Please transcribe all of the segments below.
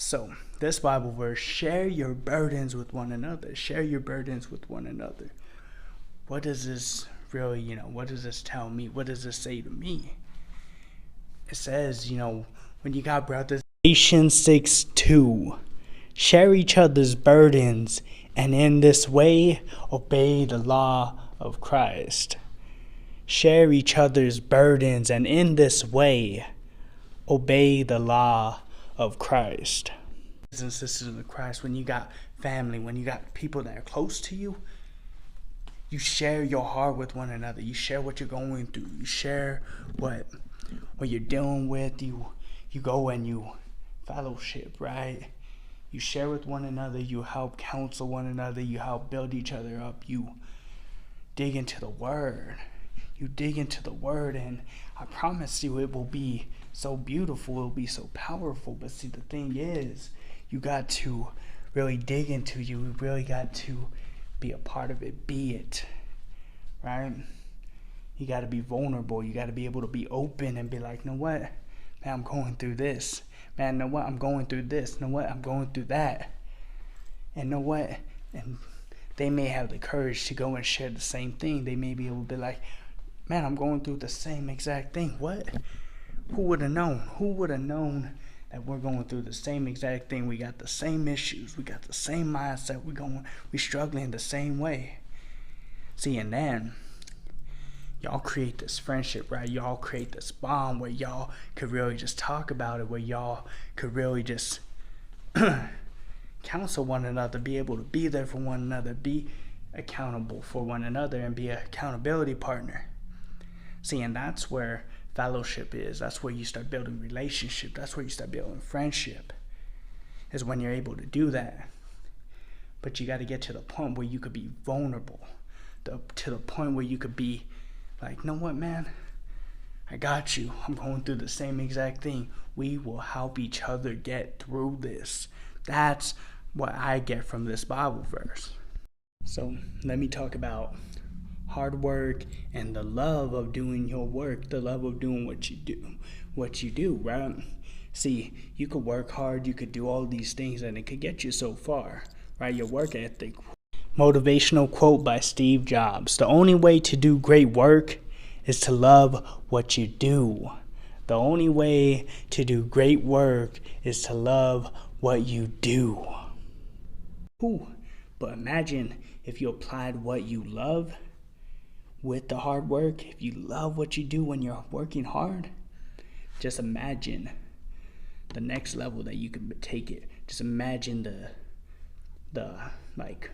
So, this Bible verse, share your burdens with one another. Share your burdens with one another. What does this really, what does this tell me? What does this say to me? It says, when you got brothers, Galatians 6:2, share each other's burdens, and in this way obey the law of Christ. Share each other's burdens, and in this way obey the law of Christ. Brothers and sisters in Christ, when you got family, when you got people that are close to you, you share your heart with one another. You share what you're going through. You share what you're dealing with. You go and you fellowship, right? You share with one another. You help counsel one another. You help build each other up. You dig into the Word. You dig into the Word, and I promise you it will be so beautiful. It will be so powerful. But see, the thing is, you got to really dig into you. You really got to be a part of it. Be it, right? You got to be vulnerable. You got to be able to be open and be like, you know what? Man, I'm going through this. Man, you know what? I'm going through this. You know what? I'm going through that. And you know what? And they may have the courage to go and share the same thing. They may be able to be like, man, I'm going through the same exact thing. What? Who would have known? Who would have known that we're going through the same exact thing? We got the same issues. We got the same mindset. We're struggling the same way. See, and then y'all create this friendship, right? Y'all create this bond where y'all could really just talk about it, where y'all could really just counsel one another, be able to be there for one another, be accountable for one another, and be an accountability partner. See, and that's where fellowship is. That's where you start building relationship. That's where you start building friendship, is when you're able to do that. But you got to get to the point where you could be vulnerable, to the point where you could be like, you know what, man? I got you. I'm going through the same exact thing. We will help each other get through this. That's what I get from this Bible verse. So let me talk about hard work and the love of doing your work, the love of doing what you do, right? See, you could work hard, you could do all these things, and it could get you so far, right? Your work ethic. Motivational quote by Steve Jobs: the only way to do great work is to love what you do. The only way to do great work is to love what you do. Ooh, but imagine if you applied what you love with the hard work. If you love what you do when you're working hard, just imagine the next level that you could take it. Just imagine the like,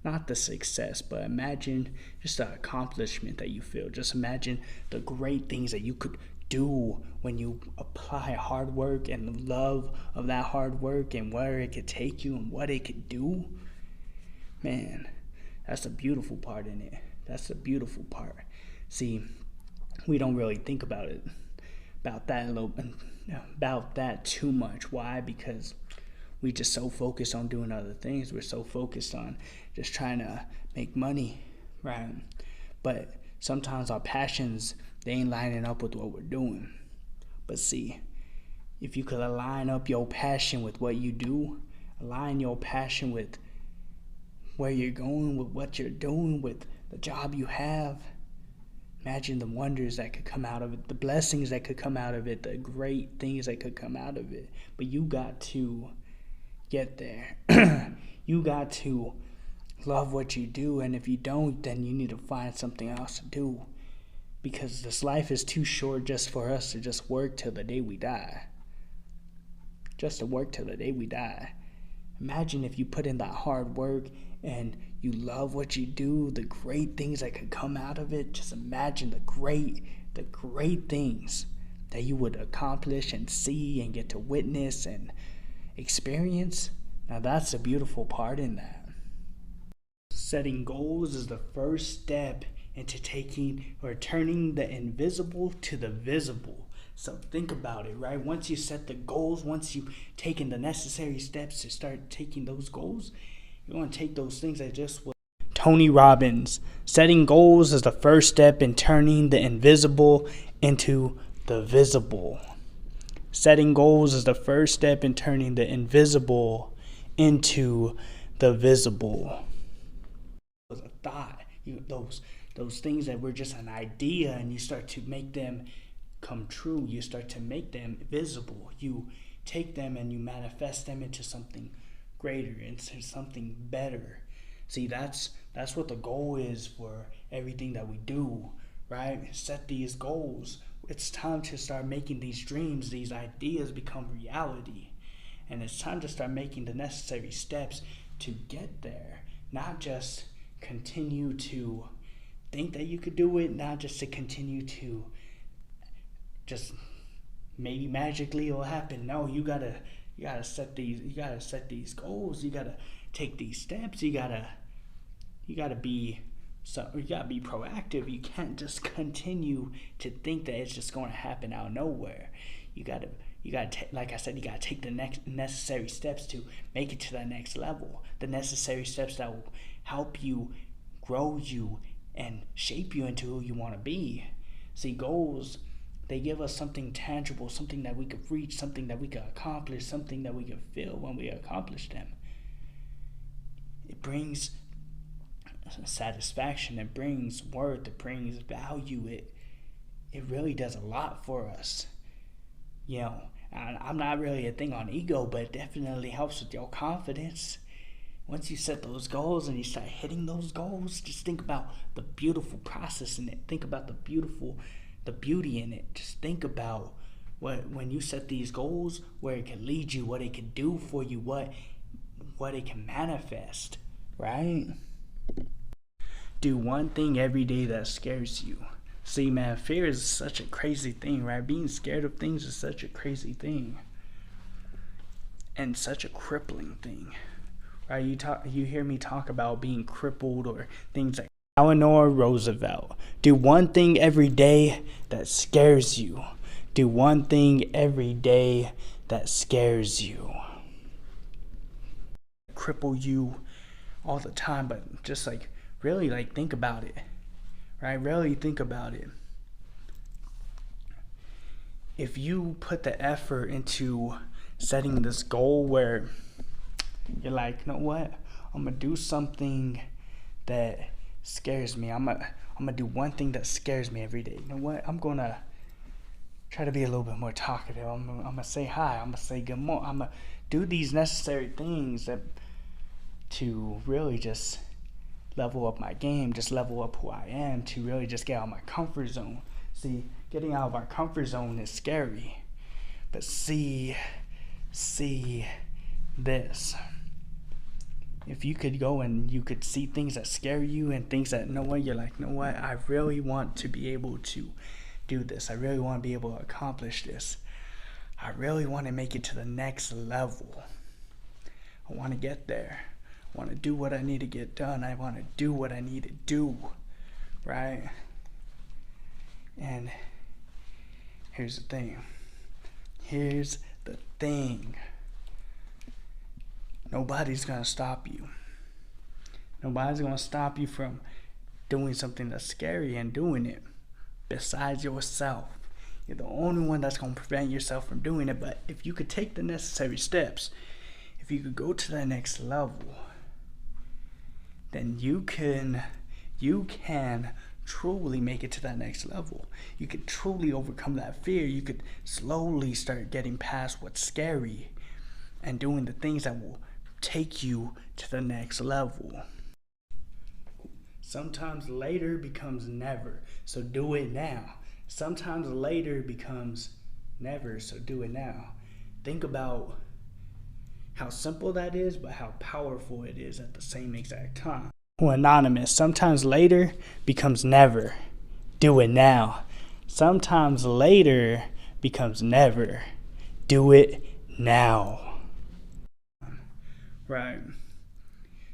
not the success, but imagine just the accomplishment that you feel. Just imagine the great things that you could do when you apply hard work, and the love of that hard work, and where it could take you and what it could do. Man, that's the beautiful part in it. That's the beautiful part. See, we don't really think about that too much. Why? Because we just so focused on doing other things. We're so focused on just trying to make money, right? But sometimes our passions, they ain't lining up with what we're doing. But see, if you could align up your passion with what you do, align your passion with where you're going, with what you're doing, with the job you have, imagine the wonders that could come out of it, the blessings that could come out of it, the great things that could come out of it. But you got to get there. You got to love what you do, and if you don't, then you need to find something else to do, because this life is too short just for us to just work till the day we die. Just to work till the day we die. Imagine if you put in that hard work and you love what you do, the great things that could come out of it. Just imagine the great things that you would accomplish and see and get to witness and experience. Now that's the beautiful part in that. Setting goals is the first step into turning the invisible to the visible. So think about it, right? Once you set the goals, once you've taken the necessary steps to start taking those goals, you want to take those things that just will. Tony Robbins: setting goals is the first step in turning the invisible into the visible. Setting goals is the first step in turning the invisible into the visible. Was a thought. Those things that were just an idea, and you start to make them come true. You start to make them visible. You take them and you manifest them into something greater, into something better. See, that's what the goal is for everything that we do, right? Set these goals. It's time to start making these dreams, these ideas become reality. And it's time to start making the necessary steps to get there. Not just continue to think that you could do it, not just to continue to just maybe magically it'll happen. No, you gotta set these goals. You gotta take these steps. You gotta be proactive. You can't just continue to think that it's just going to happen out of nowhere. You gotta like I said, you gotta take the next necessary steps to make it to that next level. The necessary steps that will help you grow you and shape you into who you want to be. See, goals, they give us something tangible, something that we could reach, something that we could accomplish, something that we could feel when we accomplish them. It brings satisfaction, it brings worth, it brings value. It really does a lot for us. You know, I'm not really a thing on ego, but it definitely helps with your confidence. Once you set those goals and you start hitting those goals, just think about the beautiful process in it. Think about the beauty in it. Just think about when you set these goals, where it can lead you, what it can do for you, what it can manifest, right? Do one thing every day that scares you. See, man, fear is such a crazy thing, right? Being scared of things is such a crazy thing. And such a crippling thing. Right? You hear me talk about being crippled or things like Eleanor Roosevelt. Do one thing every day that scares you. Do one thing every day that scares you. Cripple you all the time, but just like really like think about it. Right? Really think about it. If you put the effort into setting this goal where you're like, you know what? I'm gonna do something that scares me. I'm gonna do one thing that scares me every day. You know what? I'm gonna try to be a little bit more talkative. I'm gonna say hi. I'm gonna say good morning. I'm gonna do these necessary things to really just level up my game, just level up who I am, to really just get out of my comfort zone. See, getting out of our comfort zone is scary. But see this. If you could go and you could see things that scare you and things that, you're like, you know what, I really want to be able to do this. I really want to be able to accomplish this. I really want to make it to the next level. I want to get there. I want to do what I need to get done. I want to do what I need to do, right? And here's the thing. Nobody's going to stop you. Nobody's going to stop you from doing something that's scary and doing it besides yourself. You're the only one that's going to prevent yourself from doing it. But if you could take the necessary steps, if you could go to the next level, then you can truly make it to that next level. You could truly overcome that fear. You could slowly start getting past what's scary and doing the things that will take you to the next level. Sometimes later becomes never, so do it now. Sometimes later becomes never, so do it now. Think about how simple that is, but how powerful it is at the same exact time. Anonymous, sometimes later becomes never. Do it now. Sometimes later becomes never. Do it now. Right.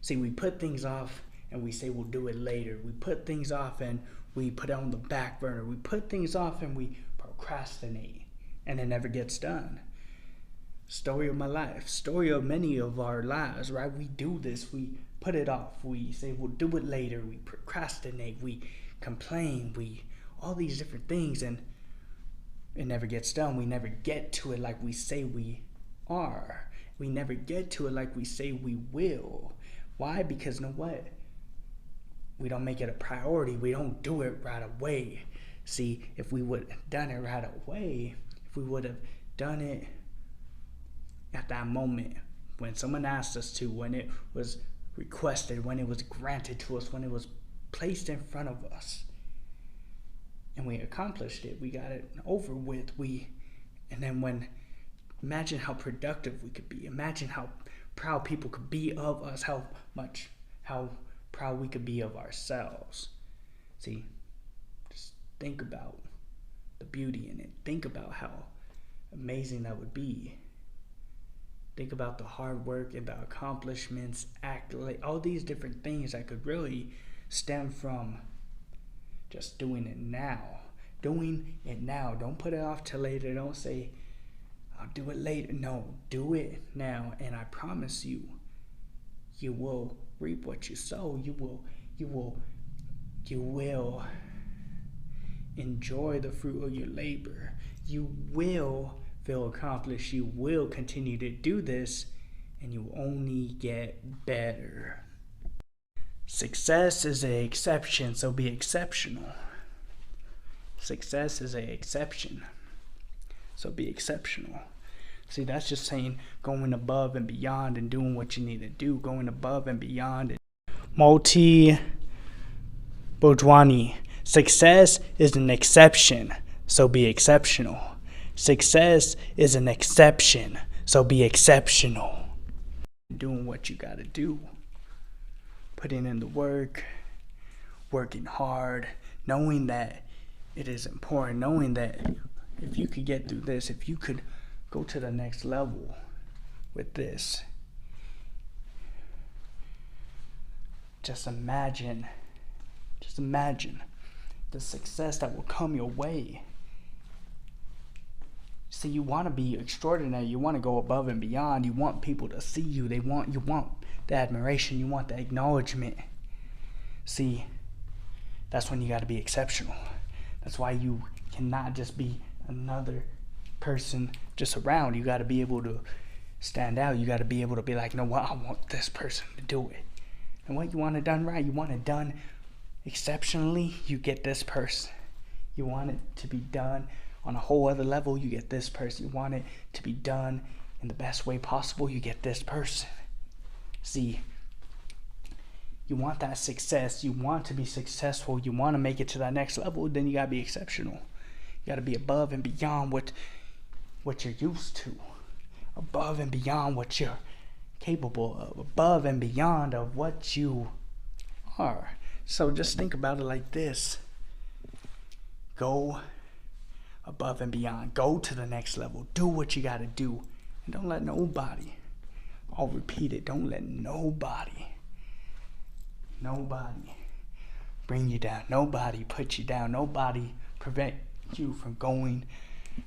See, we put things off and we say we'll do it later. We put things off and we put it on the back burner. We put things off and we procrastinate, and it never gets done. Story of my life, story of many of our lives, right? We do this, we put it off, we say we'll do it later, we procrastinate, we complain, all these different things, and it never gets done. We never get to it like we say we are. We never get to it like we say we will. Why? Because you know what? We don't make it a priority. We don't do it right away. See, if we would have done it right away, if we would have done it at that moment when someone asked us to, when it was requested, when it was granted to us, when it was placed in front of us, and we accomplished it, we got it over with, and then imagine how productive we could be. Imagine how proud people could be of us, how proud we could be of ourselves. See, just think about the beauty in it. Think about how amazing that would be. Think about the hard work and the accomplishments, accolades, all these different things that could really stem from just doing it now. Doing it now. Don't put it off till later. Don't say, I'll do it later. No, do it now. And I promise you, you will reap what you sow. You will enjoy the fruit of your labor. You will feel accomplished. You will continue to do this, and you will only get better. Success is an exception, so be exceptional. Success is an exception, so be exceptional. See, that's just saying going above and beyond and doing what you need to do, going above and beyond. Multi Bojwani. Success is an exception, so be exceptional. Success is an exception, so be exceptional. Doing what you gotta do. Putting in the work, working hard, knowing that it is important, knowing that if you could get through this, if you could go to the next level with this, just imagine the success that will come your way. See, you want to be extraordinary. You want to go above and beyond. You want people to see you. You want the admiration. You want the acknowledgement. See, that's when you got to be exceptional. That's why you cannot just be another person just around. You got to be able to stand out. You got to be able to be like, no, what? I want this person to do it. And what you want it done right. You want it done exceptionally. You get this person. You want it to be done on a whole other level. You get this person. You want it to be done in the best way possible. You get this person. See, you want that success. You want to be successful. You want to make it to that next level. Then you got to be exceptional. You got to be above and beyond what you're used to. Above and beyond what you're capable of. Above and beyond of what you are. So just think about it like this. Go above and beyond. Go to the next level. Do what you got to do. And don't let nobody, I'll repeat it, don't let nobody bring you down. Nobody put you down. Nobody prevent you from going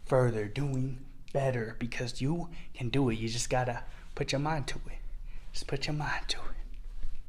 further, doing better, because you can do it. You just got to put your mind to it. Just put your mind to it.